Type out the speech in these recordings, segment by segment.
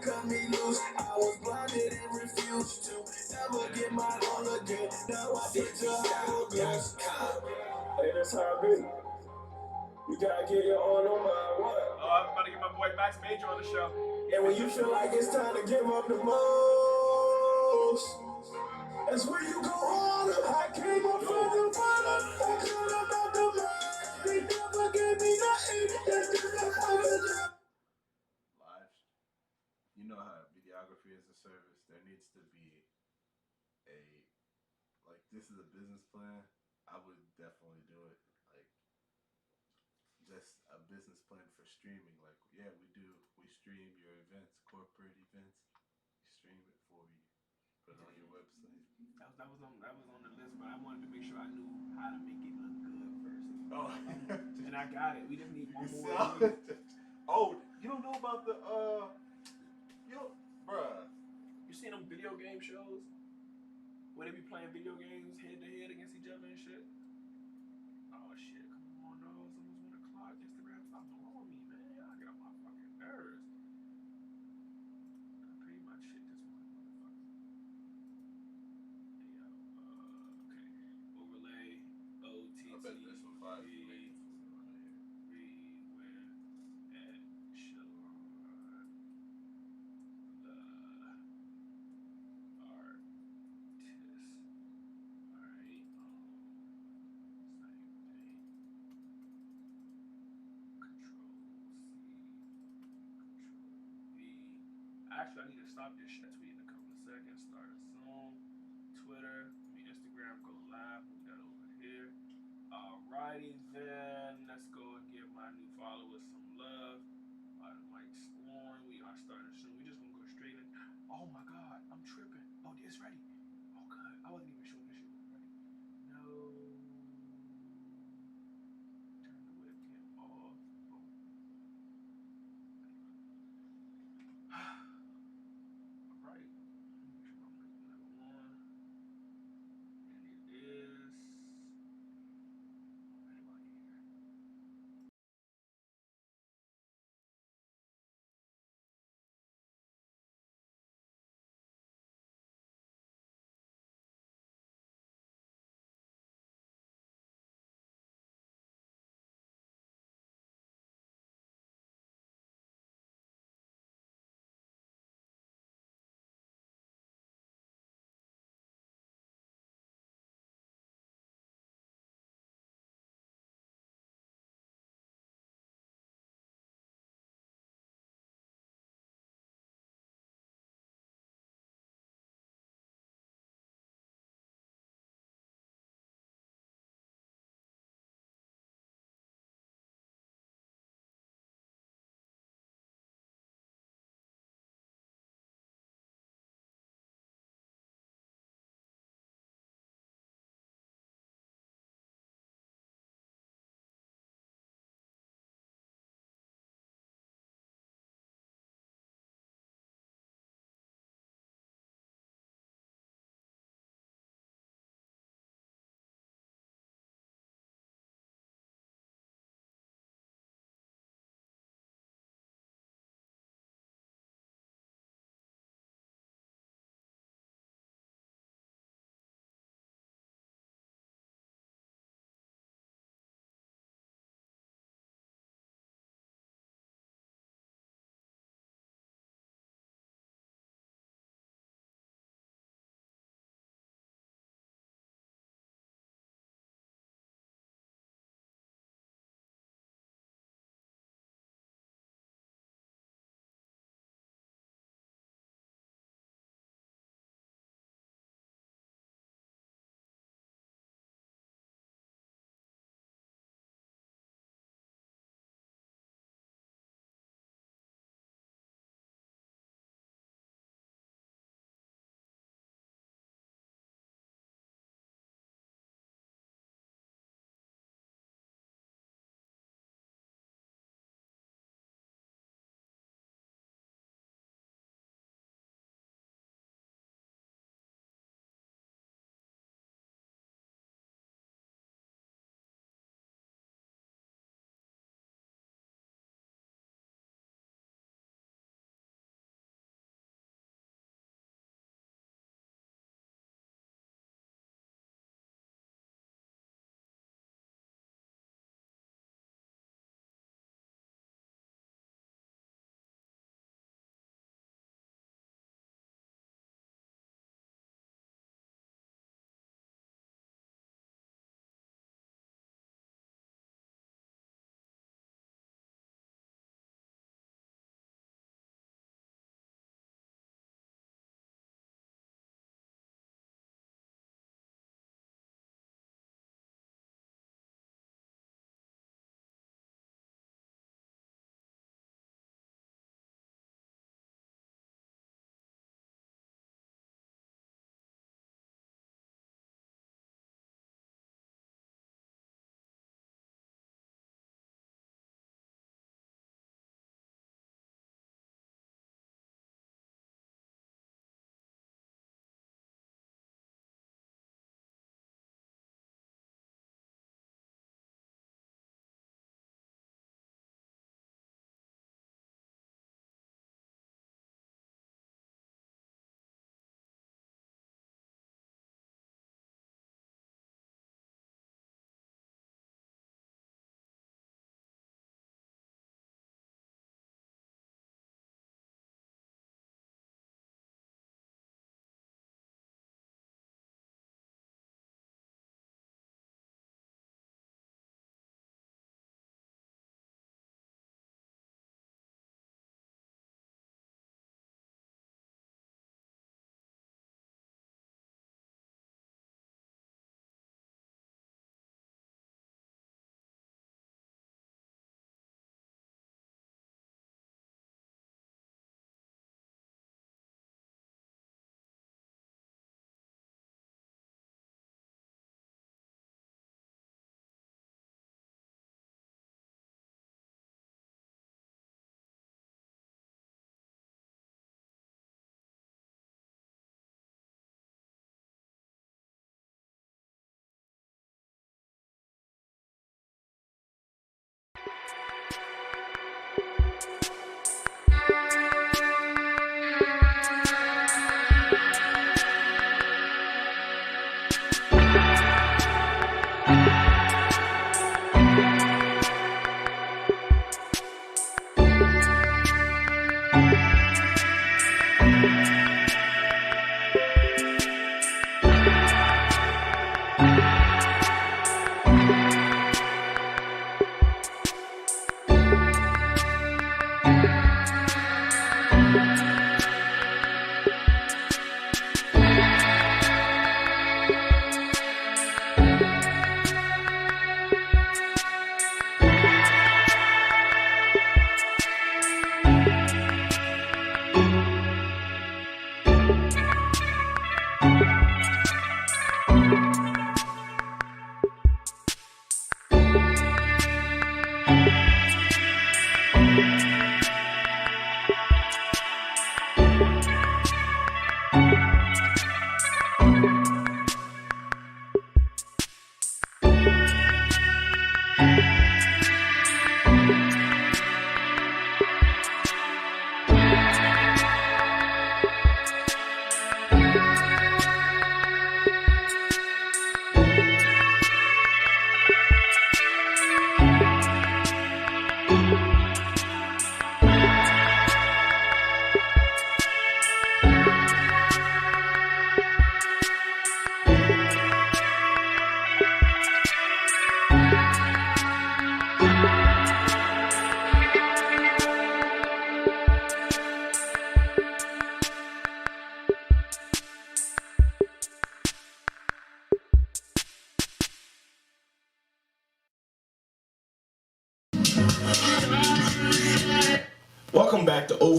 cut me loose. I was blinded and refused to ever get my own again. Now I get to hieroglyphs. Hey, that's how I be. You gotta get your own no matter what. I'm about to get my boy Max Major on the show. And when you feel like it's time to give up the most, that's where you go on. I came up from the bottom, I come up out the mud. They never gave me nothing, that's just a hustle. Live. You know how videography is a service. There needs to be a, like, this is a business plan. I would definitely do it. Like, just a business plan for streaming. Like, yeah, we stream your events, corporate events. We stream it for you. Put it on your website. That was on the list, but I wanted to make sure I knew how to make it look good first. Oh, and I got it. We just need one more. Oh, you don't know about the you know, bruh. You seen them video game shows where they be playing video games head to head against each other and shit? Oh shit! Come on, no, it's almost 1 o'clock. Instagram, stop blowing me, man. I get on my fucking nerves. I paid my shit this morning, motherfucker. Hey, okay. Overlay, OTTv. I bet there's some fire making food around here. Where at Shalom the artist. Alright, same thing. Control C, Control V. Actually, I need to stop this shit tweet in a couple of seconds. Start a Zoom, Twitter, Instagram, go live. Move that over here. Alrighty then, let's go and give my new followers some love. The mic's on. We are starting soon. We just gonna go straight in. Oh my god, I'm tripping. Oh, it's ready. Oh god, I wasn't even sure this shit was ready. No. Turn the webcam off. Oh.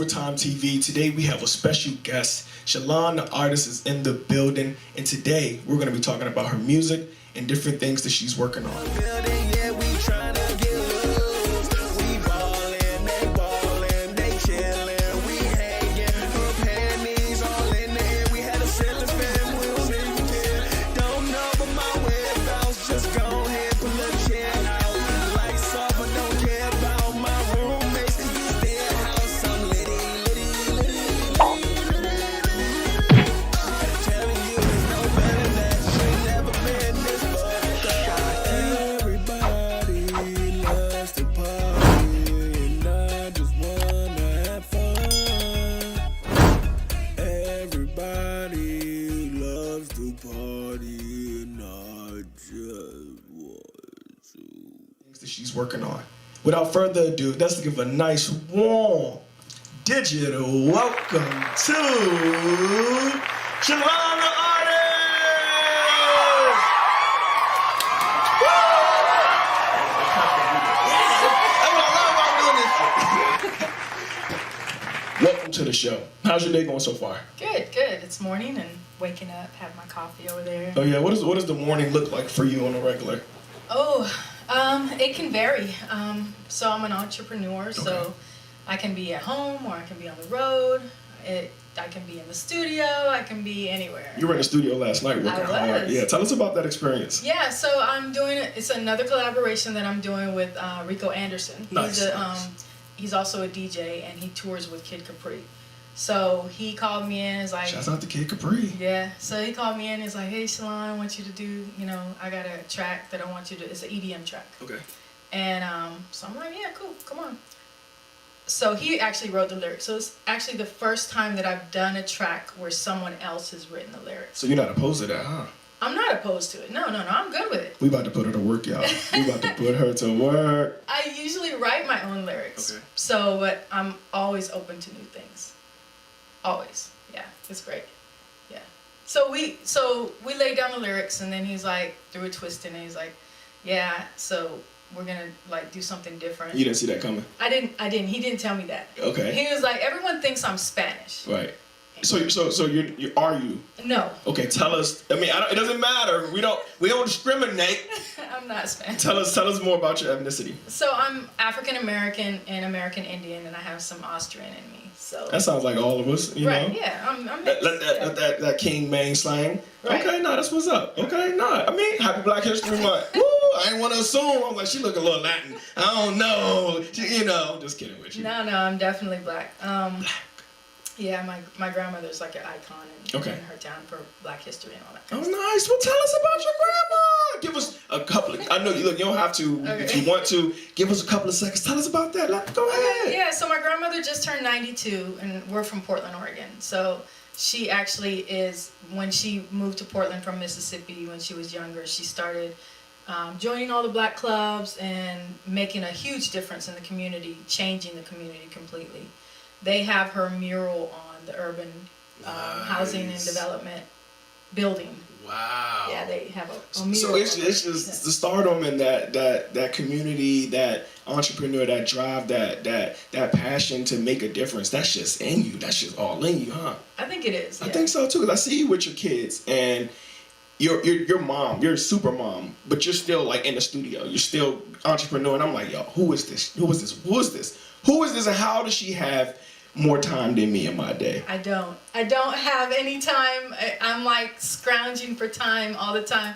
Overtime TV. Today we have a special guest. Shalon, the artist, is in the building. And today we're going to be talking about her music and different things that she's working on. That she's working on. Without further ado, let's give a nice warm digital welcome to Shalon the artist! Welcome to the show. How's your day going so far? Good, good. It's morning and waking up, have my coffee over there. Oh yeah, what does the morning look like for you on a regular? It can vary. So I'm an entrepreneur, so I can be at home or I can be on the road. I can be in the studio. I can be anywhere. You were in the studio last night working hard. Yeah, tell us about that experience. Yeah, so I'm doing it. It's another collaboration that I'm doing with Rico Anderson. Nice. He's also a DJ and he tours with Kid Capri. So he called me in and is like, shouts out to Kid Capri. Yeah, so he called me in and is like, hey Shalon, I want you to do, I got a track that I want you to, it's an EDM track. Okay. And so I'm like, yeah, cool, come on. So he actually wrote the lyrics. So it's actually the first time that I've done a track where someone else has written the lyrics. So you're not opposed to that, huh? I'm not opposed to it. No, I'm good with it. We about to put her to work, y'all. We about to put her to work. I usually write my own lyrics. Okay. So, but I'm always open to new things. Always. Yeah, it's great. Yeah. So we laid down the lyrics and then he's like, threw a twist in and he's like, yeah, so we're gonna like do something different. You didn't see that coming? I didn't. He didn't tell me that. Okay. He was like, everyone thinks I'm Spanish. Right. So you are you? No. Okay, tell us. I mean, it doesn't matter. We don't discriminate. I'm not Spanish. Tell us more about your ethnicity. So I'm African American and American Indian, and I have some Austrian in me. So that sounds like all of us, you know. Right? Yeah, I'm mixed. That King Maine slang. Right. Okay, no, that's what's up. Okay, no, I mean, Happy Black History Month. Woo! I ain't want to assume. I'm like, she look a little Latin. I don't know. I'm just kidding with you. No, I'm definitely black. Yeah, my grandmother's like an icon in her town for Black history and all that. Oh, nice. Well, tell us about your grandma. Give us a couple of, I know you don't have to, if you want to, give us a couple of seconds. Tell us about that. Go ahead. Yeah, so my grandmother just turned 92, and we're from Portland, Oregon. So she actually is, when she moved to Portland from Mississippi when she was younger, she started joining all the black clubs and making a huge difference in the community, changing the community completely. They have her mural on the urban housing and development building. Wow. Yeah, they have a mural. So it's just the stardom and that community, that entrepreneur, that drive, that passion to make a difference. That's just in you. That's just all in you, huh? I think it is. Yeah. I think so too. Cause I see you with your kids and your mom. You're a super mom, but you're still like in the studio. You're still entrepreneur, and I'm like, yo, who is this? Who is this? Who is this? Who is this? And how does she have more time than me in my day? I don't have any time. I'm like scrounging for time all the time.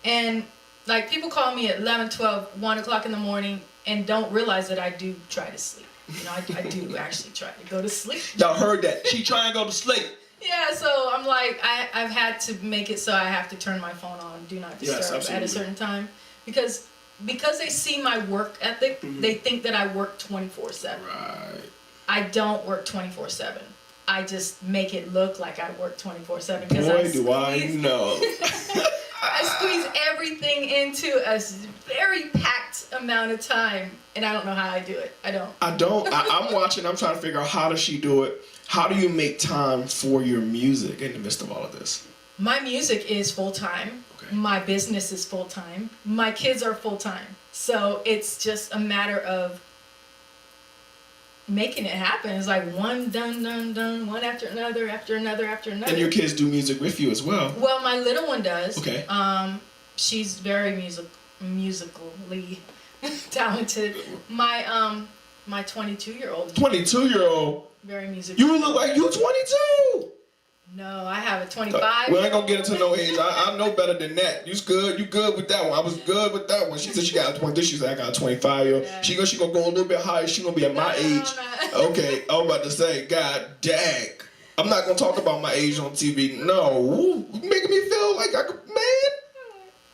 And like people call me at 11, 12, 1 o'clock in the morning and don't realize that I do try to sleep. I do actually try to go to sleep. Y'all heard that. She trying to go to sleep. Yeah, so I'm like, I've had to make it so I have to turn my phone on, do not disturb at a certain time. Because they see my work ethic, they think that I work 24/7. Right. I don't work 24/7. I just make it look like I work 24/7. Boy, do I know. I squeeze everything into a very packed amount of time, and I don't know how I do it. I'm watching. I'm trying to figure out how does she do it. How do you make time for your music in the midst of all of this? My music is full-time. Okay. My business is full-time. My kids are full-time. So it's just a matter of making it happen. It's like one done, one after another, after another, after another. And your kids do music with you as well. Well, my little one does. Okay. She's very musically talented. My 22-year-old. 22-year-old. Very musical. You look like you 22. No, I have a 25. We ain't gonna get into no age. I know better than that. You good with that one. I was good with that one. She said she got a 20. She said I got a 25-year-old. Yeah. She gonna go a little bit higher. She gonna be at my age. No. Okay, I was about to say, God dang. I'm not gonna talk about my age on TV. No, making me feel like I could, man.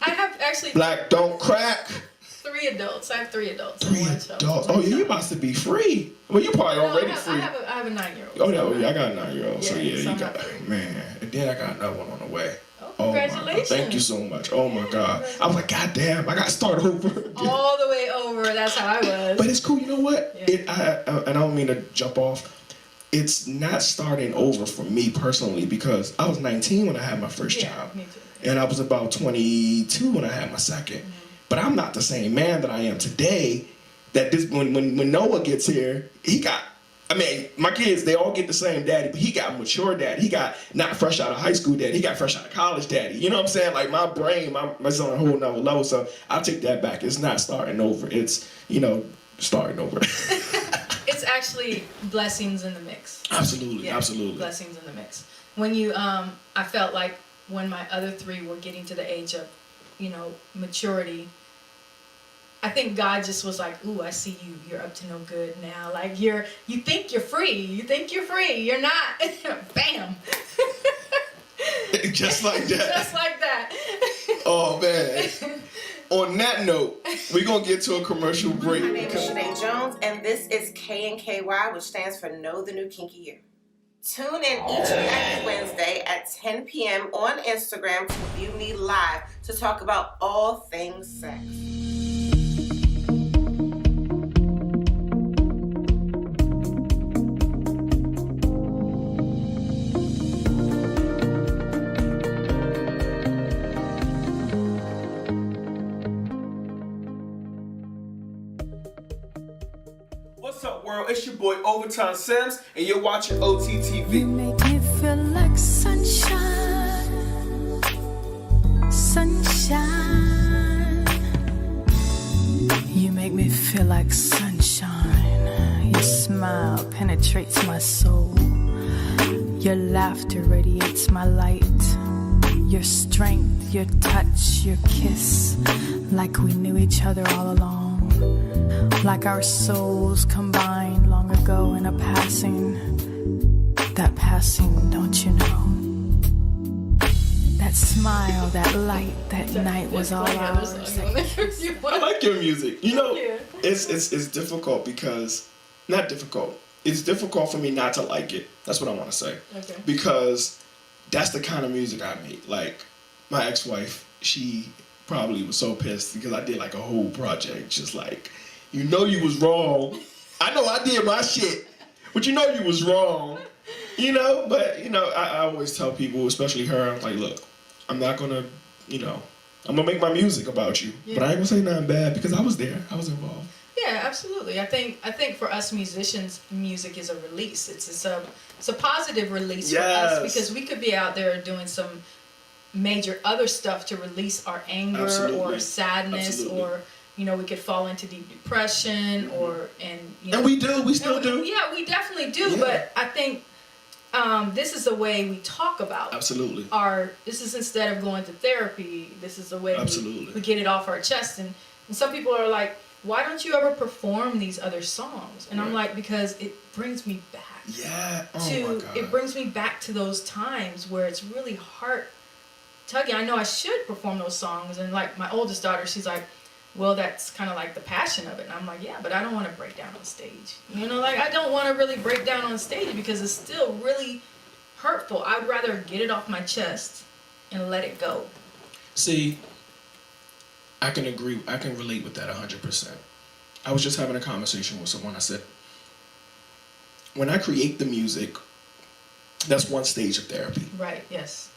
I have actually Black don't crack. 3 adults. I have 3 adults. 3 adults. Oh yeah, you about to be free. Well, you probably already free. I have a 9-year-old. Oh yeah, I got a 9-year-old. So yeah, so you got man. And then I got another one on the way. Oh, Oh my God. congratulations. Thank you so much. Oh my God. I was like, God damn, I got to start over again. All the way over. That's how I was. But it's cool. You know what? Yeah. And I don't mean to jump off. It's not starting over for me personally because I was 19 when I had my first child. Me too. And I was about 22 when I had my second. Mm-hmm. But I'm not the same man that I am today. That this when Noah gets here, he got. I mean, my kids, they all get the same daddy, but he got mature daddy. He got not fresh out of high school daddy. He got fresh out of college daddy. You know what I'm saying? Like my brain, my on a whole nother level. So I'll take that back. It's not starting over. It's, starting over. It's actually blessings in the mix. Absolutely, Yeah, absolutely. Blessings in the mix. When you, I felt like when my other 3 were getting to the age of, maturity, I think God just was like, ooh, I see you. You're up to no good now. Like you think you're free. You think you're free. You're not. Bam. Just like that. Just like that. Oh, man. On that note, we're going to get to a commercial break. My name is Shanae Jones, and this is KNKY, which stands for Know the New Kinky You. Tune in each and every Wednesday at 10 p.m. on Instagram to view me live to talk about all things sex. What's up, world? It's your boy Overtime Sims, and you're watching OTTv. You make me feel like sunshine, sunshine. You make me feel like sunshine. Your smile penetrates my soul. Your laughter radiates my light. Your strength, your touch, your kiss, like we knew each other all along. Like our souls combined long ago in a passing. That passing, don't you know? That smile, that light, that night was all ours. I like your music. It's difficult because, not difficult. It's difficult for me not to like it. That's what I want to say. Okay. Because that's the kind of music I make. Like, my ex-wife, she probably was so pissed because I did like a whole project just like, you was wrong. I know I did my shit, but you was wrong. But I always tell people, especially her, I'm like, look, I'm not gonna, I'm gonna make my music about you, but I ain't gonna say nothing bad because I was there, I was involved. Yeah, absolutely. I think for us musicians, music is a release. It's a positive release for us because we could be out there doing some major other stuff to release our anger or sadness or we could fall into deep depression and we still do. Yeah, we definitely do. Yeah. But I think this is the way we talk about this is instead of going to therapy, this is the way we get it off our chest. And some people are like, why don't you ever perform these other songs? And I'm like, because it brings me back. Yeah. Oh my God. It brings me back to those times where it's really heart tugging. I know I should perform those songs, and like my oldest daughter, she's like, well, that's kind of like the passion of it. And I'm like, yeah, but I don't want to break down on stage. I don't want to really break down on stage because it's still really hurtful. I'd rather get it off my chest and let it go. See, I can agree. I can relate with that 100%. I was just having a conversation with someone. I said, when I create the music, that's one stage of therapy. Right, yes.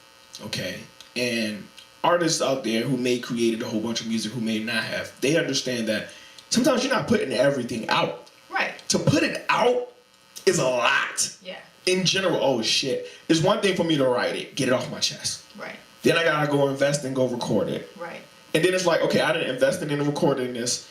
Okay. And artists out there who may created a whole bunch of music, who may not have, they understand that sometimes you're not putting everything out. Right. to put it out is a lot. Yeah. In general, oh shit. It's one thing for me to write it, get it off my chest. Right. Then I gotta go invest and go record it. Right. And then it's like, okay, I didn't invest in recording this.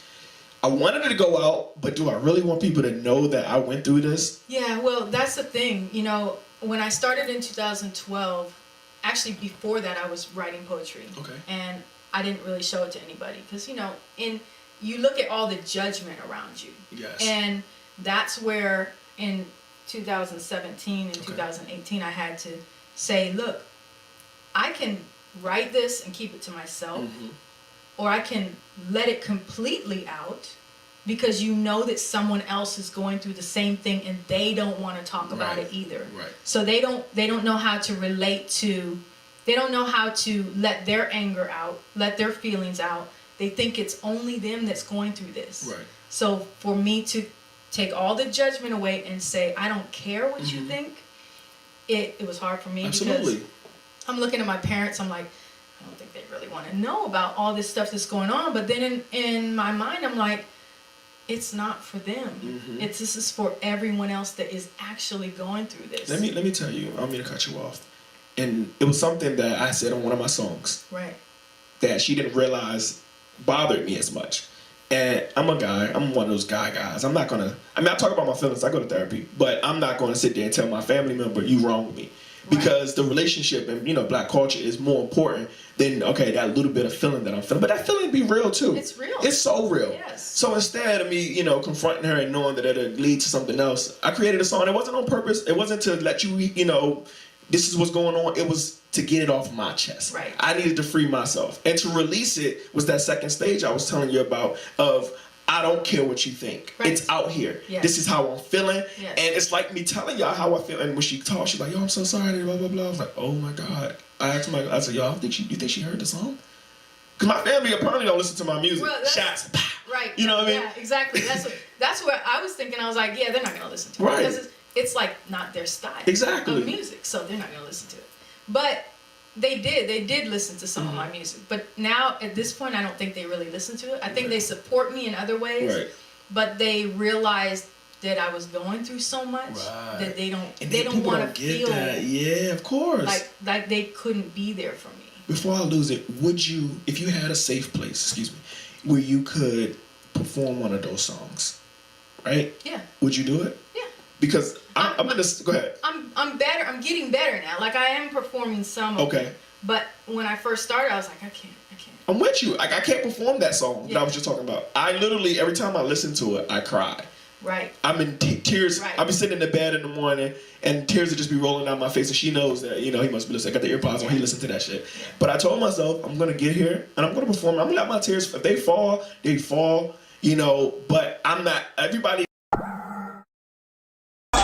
I wanted it to go out, but do I really want people to know that I went through this? Yeah, well, that's the thing. You know, when I started in 2012, actually before that I was writing poetry. Okay. And I didn't really show it to anybody because, you know, you look at all the judgment around you. Yes. And that's where in 2017 and 2018 I had to say, look, I can write this and keep it to myself, or I can let it completely out because you know that someone else is going through the same thing and they don't want to talk about it either. Right. So they don't know how to relate to, they don't know how to let their anger out, let their feelings out. They think it's only them that's going through this. Right. So for me to take all the judgment away and say, I don't care what you think, it was hard for me. Absolutely. Because I'm looking at my parents, I'm like, I don't think they really want to know about all this stuff that's going on. But then in my mind, I'm like, it's not for them. This is for everyone else that is actually going through this. Let me tell you, I don't mean to cut you off. And it was something that I said on one of my songs. Right. That she didn't realize bothered me as much. And I'm a guy, I'm one of those guys. I'm not gonna, I talk about my feelings, I go to therapy, but I'm not gonna sit there and tell my family member, you wrong with me. Because the relationship and, you know, black culture is more important than, okay, that little bit of feeling that I'm feeling. But that feeling be real too. It's real. It's so real. Yes. So instead of me, you know, confronting her and knowing that it'll lead to something else, I created a song. It wasn't on purpose. It wasn't to let you, you know, this is what's going on. It was to get it off my chest. Right. I needed to free myself. And to release it was that second stage I was telling you about of, I don't care what you think. Right. It's out here. Yes. This is how I'm feeling. Yes. And it's like me telling y'all how I feel. And when she talks, she's like, yo, I'm so sorry, blah, blah, blah. I was like, oh my God. I asked my, I said, y'all, you think she heard the song? Because my family apparently don't listen to my music. Well, Shots. Right. You know what I mean? Yeah, exactly. That's what I was thinking. I was like, yeah, they're not going to listen to it. Right. Because it's like not their style Exactly. of music. So they're not going to listen to it. But they did listen to some of my music. But now at this point, I don't think they really listen to it. I think they support me in other ways. Right. But they realized that I was going through so much that they don't want to feel that. Yeah, of course. Like they couldn't be there for me. Before I lose it, would you, if you had a safe place, where you could perform one of those songs, right? Yeah. Would you do it? Yeah. Because I'm gonna go ahead. I'm better. I'm getting better now. Like I am performing some. Of them, but when I first started, I was like, I can't. I'm with you. Like I can't perform that song that I was just talking about. I literally every time I listen to it, I cry. Right. I'm in tears. Right. I'll be sitting in the bed in the morning, and tears will just be rolling down my face. And she knows that, you know, he must be listening. I got the earpods on. He listened to that shit. Yeah. But I told myself, I'm gonna get here and I'm gonna perform. I'm gonna let my tears. If they fall, they fall. You know. But I'm not. Everybody.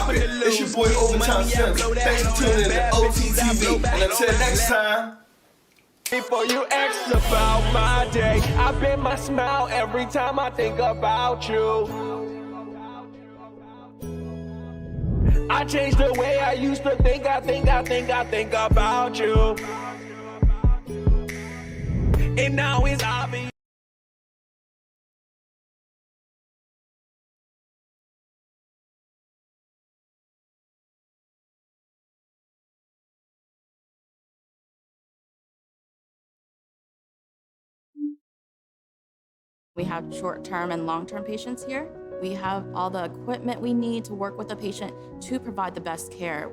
It's your boy Overtime Sims. Thanks for tuning in to OTTv. And until next time. Before you ask about my day, I bet my smile every time I think about you. I changed the way I used to think. I think about you. And now it's obvious. We have short-term and long-term patients here. We have all the equipment we need to work with the patient to provide the best care.